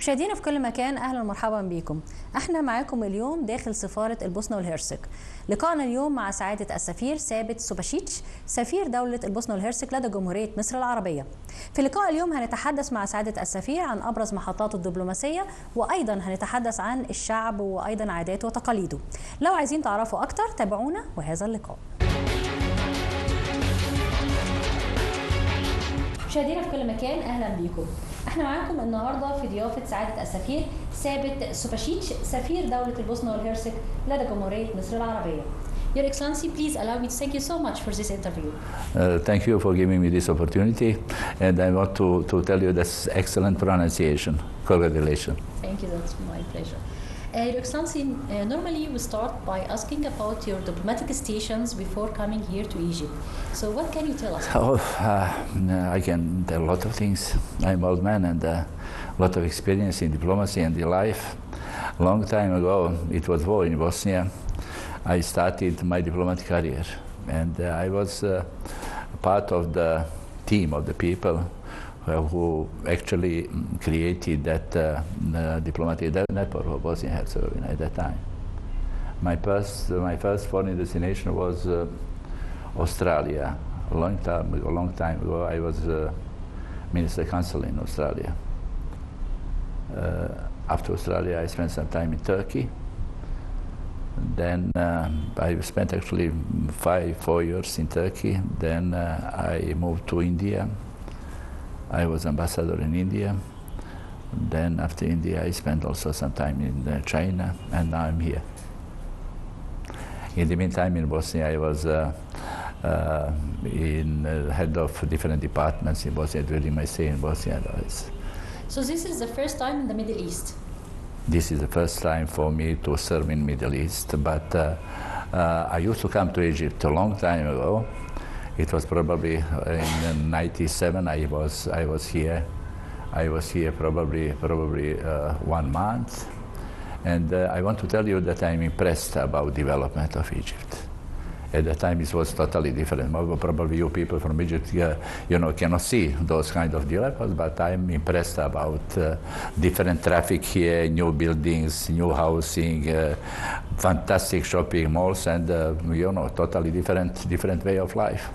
مشاهدينا في كل مكان، اهلا ومرحبا بكم. احنا معاكم اليوم داخل سفارة البوسنة والهرسك. لقاءنا اليوم مع سعادة السفير ثابت سوباشيتش، سفير دولة البوسنة والهرسك لدى جمهورية مصر العربية. في لقاء اليوم هنتحدث مع سعادة السفير عن ابرز محطاته الدبلوماسية، وايضا هنتحدث عن الشعب وايضا عاداته وتقاليده. لو عايزين تعرفوا اكتر تابعونا وهذا اللقاء. مشاهدينا في كل مكان، اهلا بيكم. احنا معاكم النهارده في ضيافه سعاده السفير ثابت سوباشيتش، سفير دوله البوسنه والهرسك لدى جمهوريه مصر العربيه. Your Excellency, please allow me to thank you so much for this interview. Thank you for giving me this opportunity, and I want to tell you that's excellent pronunciation. Congratulations. Thank you, that's my pleasure. Your Excellency, normally we start by asking about your diplomatic stations before coming here to Egypt. So what can you tell us? I can tell a lot of things. I'm an old man and a lot of experience in diplomacy and in life. A long time ago, it was war in Bosnia. I started my diplomatic career, and I was part of the team of the people who actually created that diplomatic network of Bosnia and Herzegovina at that time. My first foreign destination was Australia. A long time ago, I was Minister Consul in Australia. After Australia, I spent some time in Turkey. Then I spent actually 4 years in Turkey. Then I moved to India. I was ambassador in India. Then after India, I spent also some time in China, and now I'm here. In the meantime, in Bosnia, I was head of different departments in Bosnia during my stay in Bosnia. So this is the first time in the Middle East? This is the first time for me to serve in Middle East, but I used to come to Egypt a long time ago. It was probably in '97. I was here. I was here probably 1 month, and I want to tell you that I'm impressed about development of Egypt. At that time, it was totally different. Probably you people from Egypt, cannot see those kind of developments, but I'm impressed about different traffic here, new buildings, new housing, fantastic shopping malls, and totally different way of life.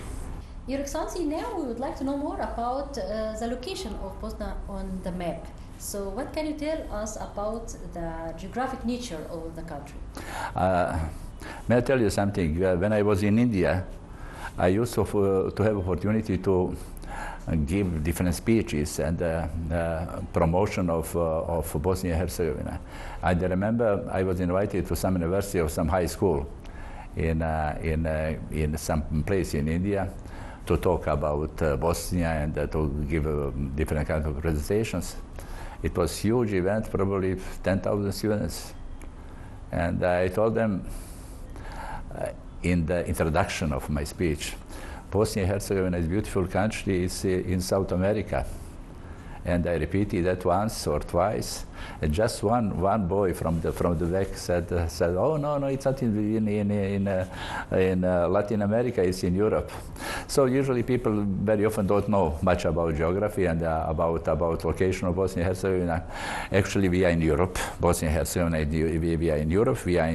Your Excellency, now we would like to know more about the location of Bosnia on the map. So what can you tell us about the geographic nature of the country? May I tell you something? When I was in India, I used to have opportunity to give different speeches and promotion of Bosnia and Herzegovina. I remember I was invited to some university or some high school in some place in India to talk about Bosnia and to give different kinds of presentations. It was a huge event, probably 10,000 students. And I told them in the introduction of my speech, Bosnia and Herzegovina is a beautiful country. It's in South America. And I repeated that once or twice. And just one boy from the back said, "Oh no, it's not in Latin America. It's in Europe." So usually people very often don't know much about geography and about location of Bosnia and Herzegovina. Actually, we are in Europe. Bosnia and Herzegovina, we are in Europe. We are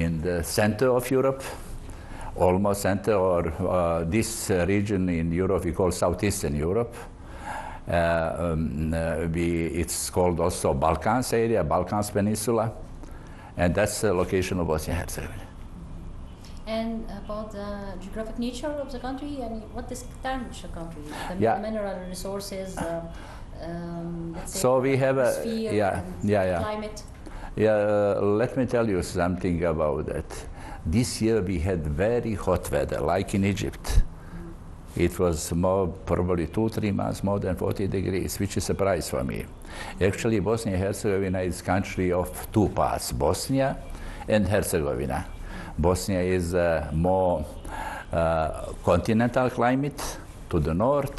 in the center of Europe, almost center, or this region in Europe we call Southeastern Europe. It's called also Balkans area, Balkans Peninsula, and that's the location of Bosnia and Herzegovina. And about the geographic nature of the country, I mean, what distinguishes the country? The mineral resources, let's say, so we have climate. Let me tell you something about that. This year we had very hot weather, like in Egypt. It was probably 2-3 months more than 40 degrees, which is a surprise for me. Actually, Bosnia and Herzegovina is a country of two parts, Bosnia and Herzegovina. Bosnia is more continental climate to the north,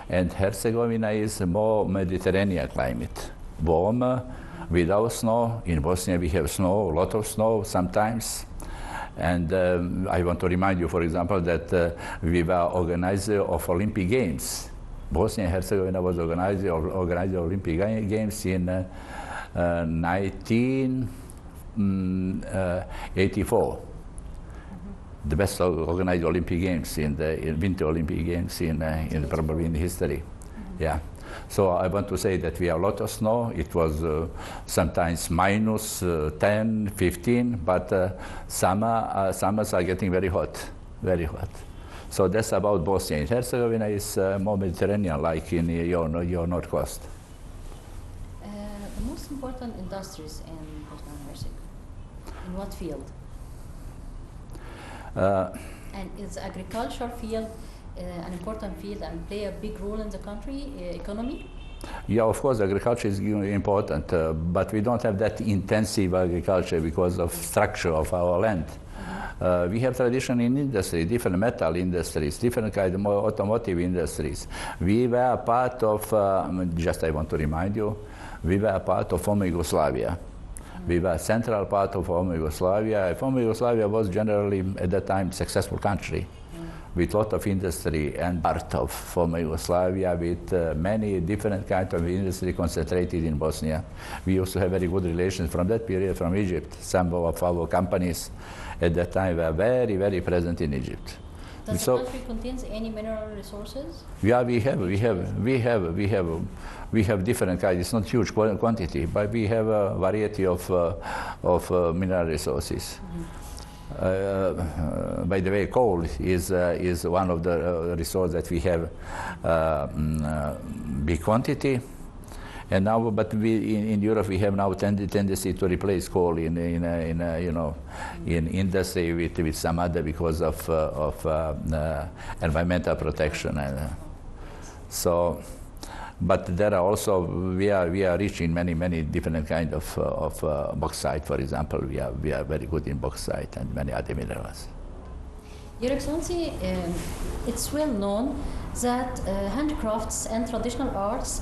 and Herzegovina is more Mediterranean climate, warmer, without snow. In Bosnia we have snow, a lot of snow sometimes. And I want to remind you, for example, that we were organizer of Olympic Games Bosnia and Herzegovina was organized Olympic Games in 1984. The best organized Olympic Games in Winter Olympic Games in probably in history. Yeah. So I want to say that we have a lot of snow. It was sometimes minus 10, 15, but summers are getting very hot, very hot. So that's about Bosnia. And Herzegovina is more Mediterranean, like in your north coast. The most important industries in Bosnia and Herzegovina, in what field? And is agriculture field an important field and play a big role in the country economy? Yeah, of course, agriculture is important, but we don't have that intensive agriculture because of structure of our land. We have tradition in industry, different metal industries, different kind of automotive industries. We were part of, just I want to remind you, we were part of former Yugoslavia. We were central part of former Yugoslavia. Former Yugoslavia was generally, at that time, successful country with a lot of industry, and part of former Yugoslavia with many different kinds of industry concentrated in Bosnia. We used to have very good relations from that period from Egypt. Some of our companies at that time were very, very present in Egypt. Does the country contains any mineral resources? Yeah, we have different kinds. It's not huge quantity, but we have a variety of mineral resources. By the way, coal is one of the resources that we have big quantity. And now, but in Europe we have now tendency to replace coal in industry with some other because of environmental protection, and so. But there are also we are rich in many different kind of bauxite. For example, we are very good in bauxite and many other minerals. Your Excellency, it's well known that handicrafts and traditional arts,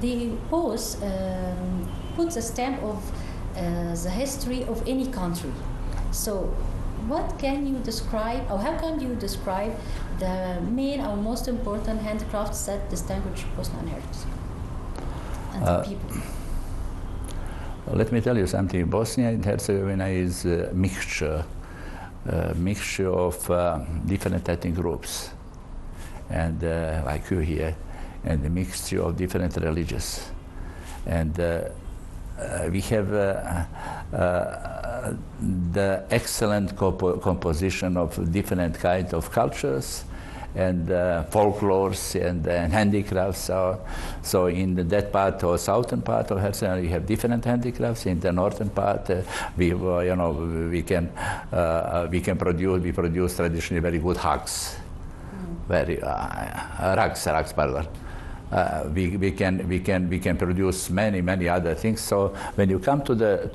they both put the stamp of the history of any country. So what can you describe, or how can you describe the main or most important handicrafts that distinguish Bosnia and Herzegovina and the people? Let me tell you something. Bosnia and Herzegovina is a mixture of different ethnic groups, and like you here, and a mixture of different religions. And we have the excellent composition of different kinds of cultures and folklores and handicrafts. So in that part or southern part of Herzegovina, we have different handicrafts. In the northern part, we produce traditionally very good hugs, rugs, pardon. We can produce many other things. So when you come to the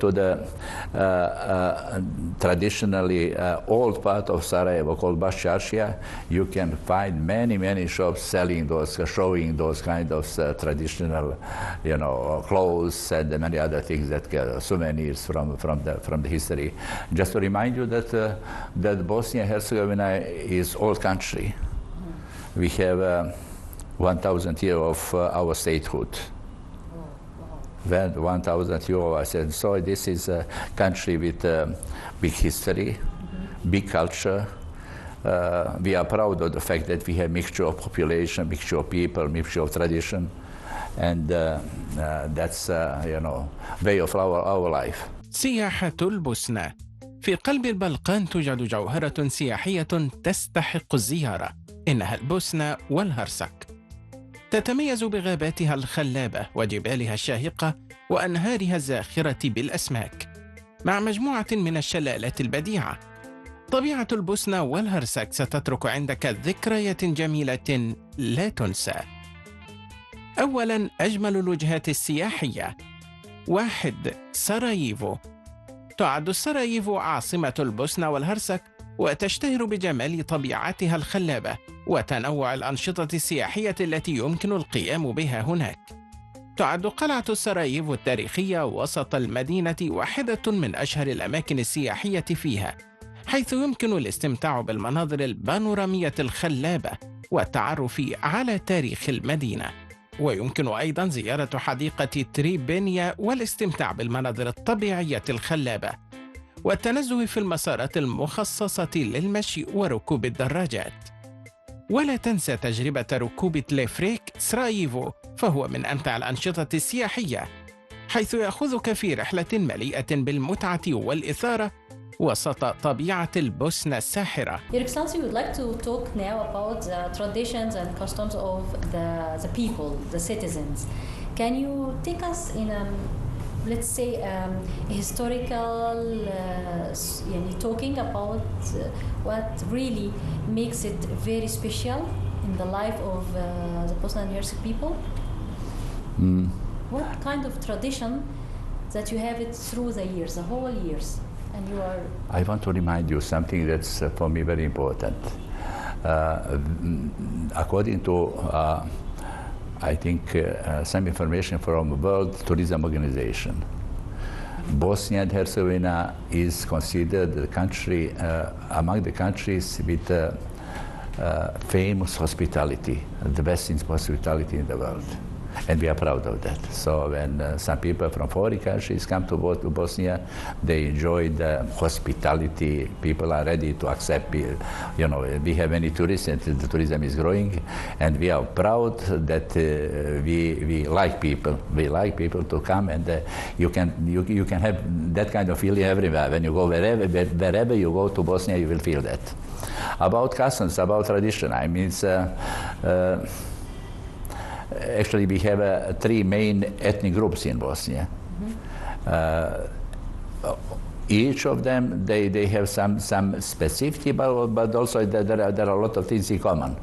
traditionally old part of Sarajevo called Baščaršija, you can find many shops showing those kind of traditional, clothes and many other things that souvenirs from the history. Just to remind you that Bosnia and Herzegovina is old country. We have 1,000 years of our statehood. 1,000 years, I said. So this is a country with big history, big culture. We are proud of the fact that we have mixture of population, mixture of people, mixture of tradition, and that's way of our life. سياحة البوسنة. في قلب البلقان توجد جوهرة سياحية تستحق الزيارة، إنها البوسنة والهرسك. تتميز بغاباتها الخلابة وجبالها الشاهقة وأنهارها الزاخرة بالأسماك، مع مجموعة من الشلالات البديعة. طبيعة البوسنة والهرسك ستترك عندك ذكريات جميلة لا تنسى. أولاً، أجمل الوجهات السياحية. 1. سراييفو. تعد سراييفو عاصمة البوسنة والهرسك، وتشتهر بجمال طبيعتها الخلابة وتنوع الأنشطة السياحية التي يمكن القيام بها هناك. تعد قلعة سراييفو التاريخية وسط المدينة واحدة من أشهر الأماكن السياحية فيها، حيث يمكن الاستمتاع بالمناظر البانورامية الخلابة والتعرف على تاريخ المدينة. ويمكن أيضاً زيارة حديقة تريبينيا والاستمتاع بالمناظر الطبيعية الخلابة والتنزه في المسارات المخصصة للمشي وركوب الدراجات. ولا تنسى تجربة ركوب تليفريك سراييفو، فهو من أمتع الأنشطة السياحية، حيث يأخذك في رحلة مليئة بالمتعة والإثارة وسط طبيعة البوسنة الساحرة. Your Excellency, we would like to talk now about the traditions and customs of the people, the citizens. Can you take us in a, let's say, a historical, talking about what really makes it very special in the life of the Bosnian and Herzegovina people? What kind of tradition that you have it through the years, the whole years? And you are... I want to remind you something that's for me very important. According to, I think, some information from World Tourism Organization, Bosnia and Herzegovina is considered the country among the countries with famous hospitality, the best in hospitality in the world. And we are proud of that. So when some people from foreign countries come to Bosnia, they enjoy the hospitality. People are ready to accept. You know, we have many tourists, and the tourism is growing, and we are proud that we like people. We like people to come, and you can have that kind of feeling everywhere. When you go wherever you go to Bosnia, you will feel that. About customs, about tradition, I mean, it's. Actually, we have three main ethnic groups in Bosnia. Each of them, they have some specificity, but also there are a lot of things in common.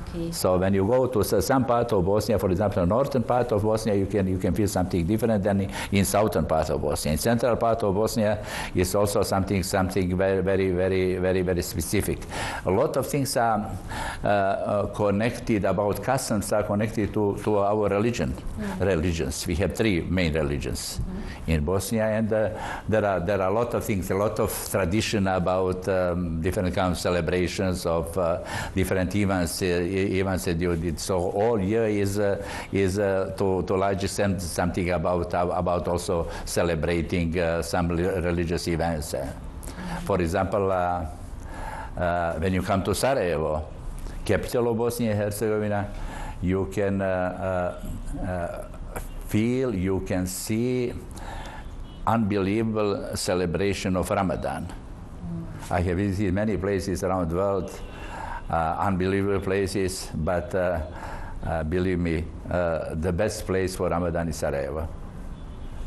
Okay. So when you go to some part of Bosnia, for example, the northern part of Bosnia, you can feel something different than in southern part of Bosnia. In central part of Bosnia is also something very specific. A lot of things are connected about customs are connected to our religions. We have three main religions in Bosnia, and there are a lot of things, a lot of tradition about different kind of celebrations of different events that you did. So all year is to large extent something about also celebrating some religious events. For example, when you come to Sarajevo, capital of Bosnia and Herzegovina, you can feel, you can see unbelievable celebration of Ramadan. I have visited many places around the world, unbelievable places, but believe me, the best place for Ramadan is Sarajevo.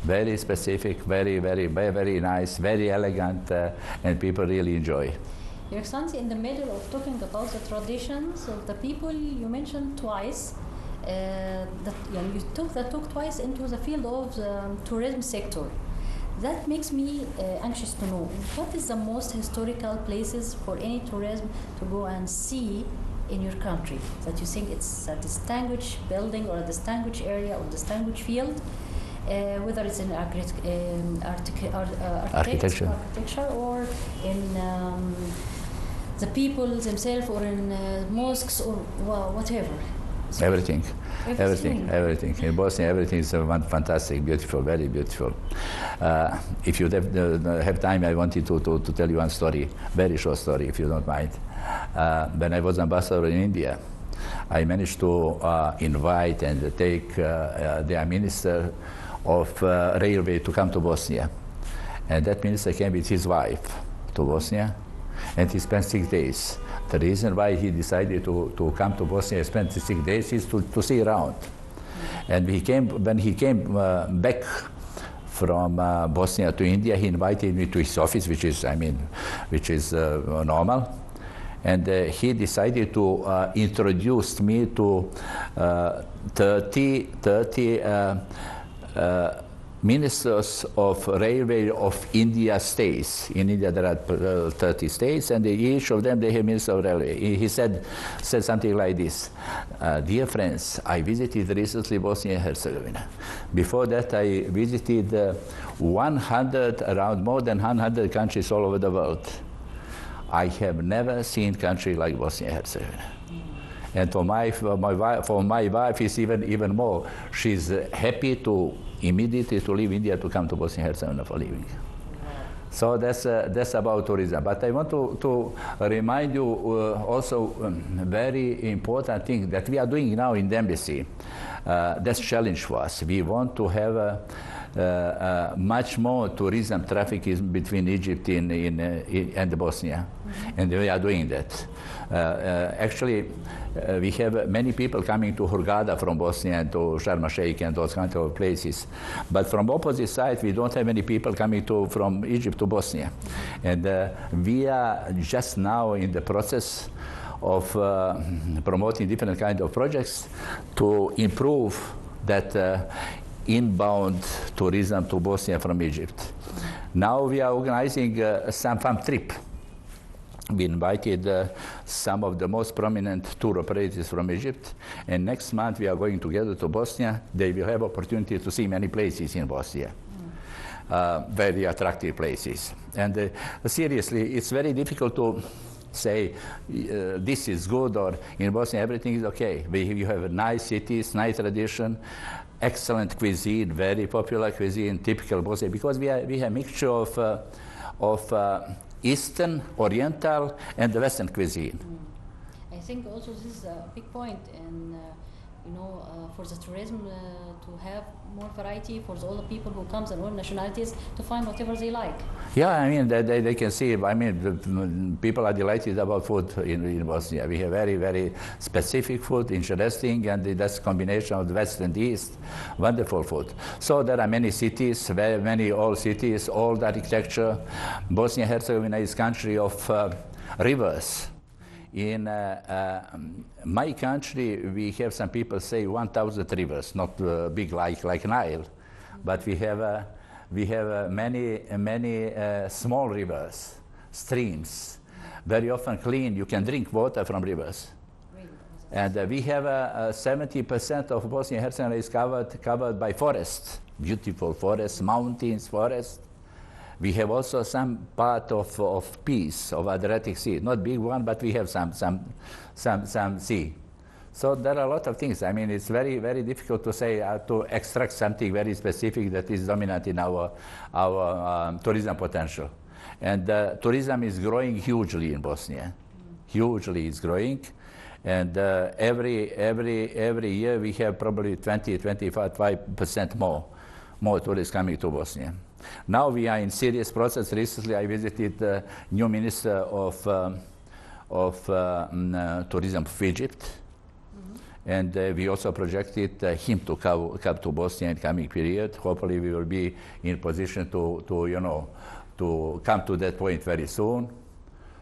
Very specific, very nice, very elegant, and people really enjoy. Your Excellency, in the middle of talking about the traditions of the people, you mentioned twice that you took twice into the field of the tourism sector. That makes me anxious to know what is the most historical places for any tourism to go and see in your country that you think it's a distinguished building or a distinguished area or distinguished field, whether it's in architecture or in the people themselves or in mosques or whatever. So everything. In Bosnia, everything is fantastic, beautiful, very beautiful. If you have time, I wanted to tell you one story, very short story, if you don't mind. When I was ambassador in India, I managed to invite and take the minister of railway to come to Bosnia. And that minister came with his wife to Bosnia, and he spent 6 days. The reason why he decided to come to Bosnia and spend 6 days is to see around. And when he came back from Bosnia to India, he invited me to his office, which is normal. And he decided to introduce me to 30 ministers of railway of India states. In India there are 30 states, and each of them they have minister of railway. He said something like this: dear friends, I visited recently Bosnia and Herzegovina. Before that I visited around more than 100 countries all over the world. I have never seen a country like Bosnia and Herzegovina. And for my wife, it's even more. She's happy to immediately to leave India to come to Bosnia and Herzegovina for living. So that's about tourism. But I want to remind you also very important thing that we are doing now in the embassy. That's a challenge for us. We want to have much more tourism traffic between Egypt and Bosnia, and we are doing that. Actually, we have many people coming to Hurghada from Bosnia and to Sharm el-Sheikh and those kind of places. But from opposite side, we don't have many people coming from Egypt to Bosnia. And we are just now in the process of promoting different kind of projects to improve that inbound tourism to Bosnia from Egypt. Now we are organizing some farm trip. We invited some of the most prominent tour operators from Egypt, and next month we are going together to Bosnia. They will have opportunity to see many places in Bosnia, very attractive places. And seriously, it's very difficult to say this is good or in Bosnia everything is okay. You have nice cities, nice tradition, excellent cuisine, very popular cuisine, typical Bosnia, because we have a mixture of Eastern, Oriental, and the Western cuisine. I think also this is a big point, and for the tourism to have more variety for all the people who comes and all nationalities to find whatever they like. Yeah, I mean they can see. I mean, people are delighted about food in Bosnia. We have very, very specific food, interesting, and that's a combination of the West and the East. Wonderful food. So there are many cities, very many old cities, old architecture. Bosnia and Herzegovina is a country of rivers. In my country, we have some people say 1,000 rivers, not big like Nile, but we have many small rivers, streams, very often clean. You can drink water from rivers. And we have 70% of Bosnia and Herzegovina is covered by forests, beautiful forests, mountains, forests. We have also some part of peace of Adriatic Sea, not big one, but we have some sea. So there are a lot of things. I mean, it's very, very difficult to say to extract something very specific that is dominant in our tourism potential. And tourism is growing hugely in Bosnia. Hugely is growing. And every year we have probably 25% more tourists coming to Bosnia. Now we are in serious process. Recently I visited the new minister of tourism of Egypt. And we also projected him to come to Bosnia in coming period. Hopefully we will be in position to come to that point very soon.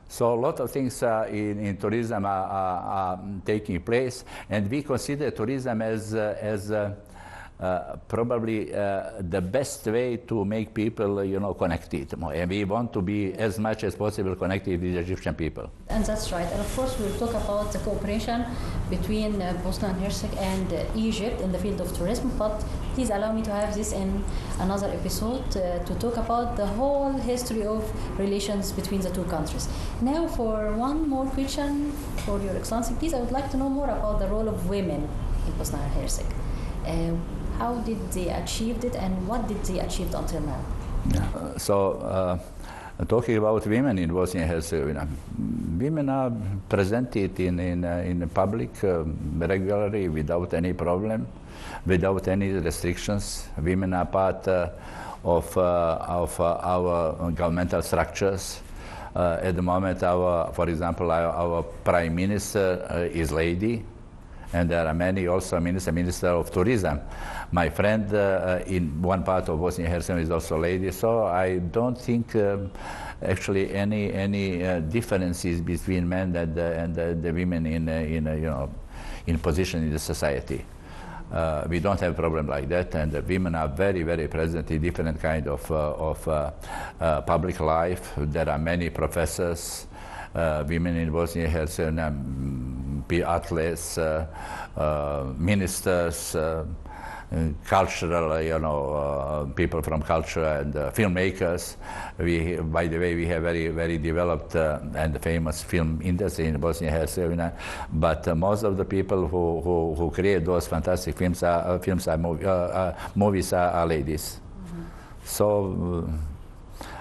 So a lot of things in tourism are taking place, and we consider tourism as probably the best way to make people, connected. And we want to be as much as possible connected with the Egyptian people. And that's right. And of course, we'll talk about the cooperation between Bosnia and Herzegovina and Egypt in the field of tourism. But please allow me to have this in another episode to talk about the whole history of relations between the two countries. Now, for one more question for Your Excellency, please, I would like to know more about the role of women in Bosnia and Herzegovina. How did they achieve it, and what did they achieve until now? Yeah. So, talking about women in Bosnia and Herzegovina, women are presented in public regularly without any problem, without any restrictions. Women are part of our governmental structures. At the moment, for example, our Prime Minister is lady. And there are many also minister of tourism. My friend in one part of Bosnia and Herzegovina is also a lady. So I don't think actually any differences between men and the women in position in the society. We don't have a problem like that, and the women are very, very present in different kind of public life. There are many professors. Women in Bosnia and Herzegovina, athletes, ministers, cultural, people from culture and filmmakers. By the way, we have very developed and famous film industry in Bosnia and Herzegovina. But most of the people who create those fantastic films movies are ladies. Mm-hmm. So.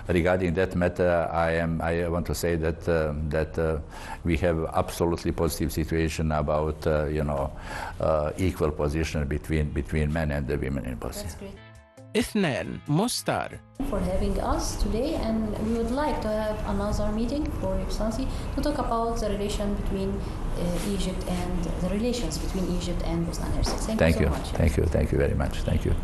Regarding that matter, I want to say that we have absolutely positive situation about equal position between men and the women in Bosnia. That's great. اثنان مستار. For having us today, and we would like to have another meeting for Your Excellency to talk about the relation between Egypt and the relations between Egypt and Bosnia and Herzegovina. Thank you so much. Thank you very much. Thank you.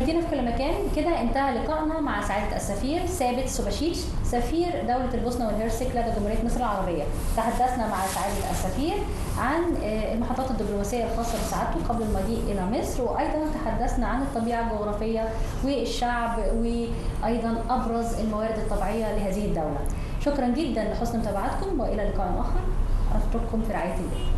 مدينة في كل مكان. كده انتهى لقائنا مع سعادة السفير سفير سفير دولة البوسنة والهرسك لدى جمهورية مصر العربية. تحدثنا مع سعادة السفير عن المحطات الدبلوماسية الخاصة بسعادته قبل المجيء إلى مصر، وأيضا تحدثنا عن الطبيعة الجغرافية والشعب وأيضا أبرز الموارد الطبيعية لهذه الدولة. شكرا جدا لحسن متابعتكم، وإلى لقاء آخر. أترككم في رعاية الله.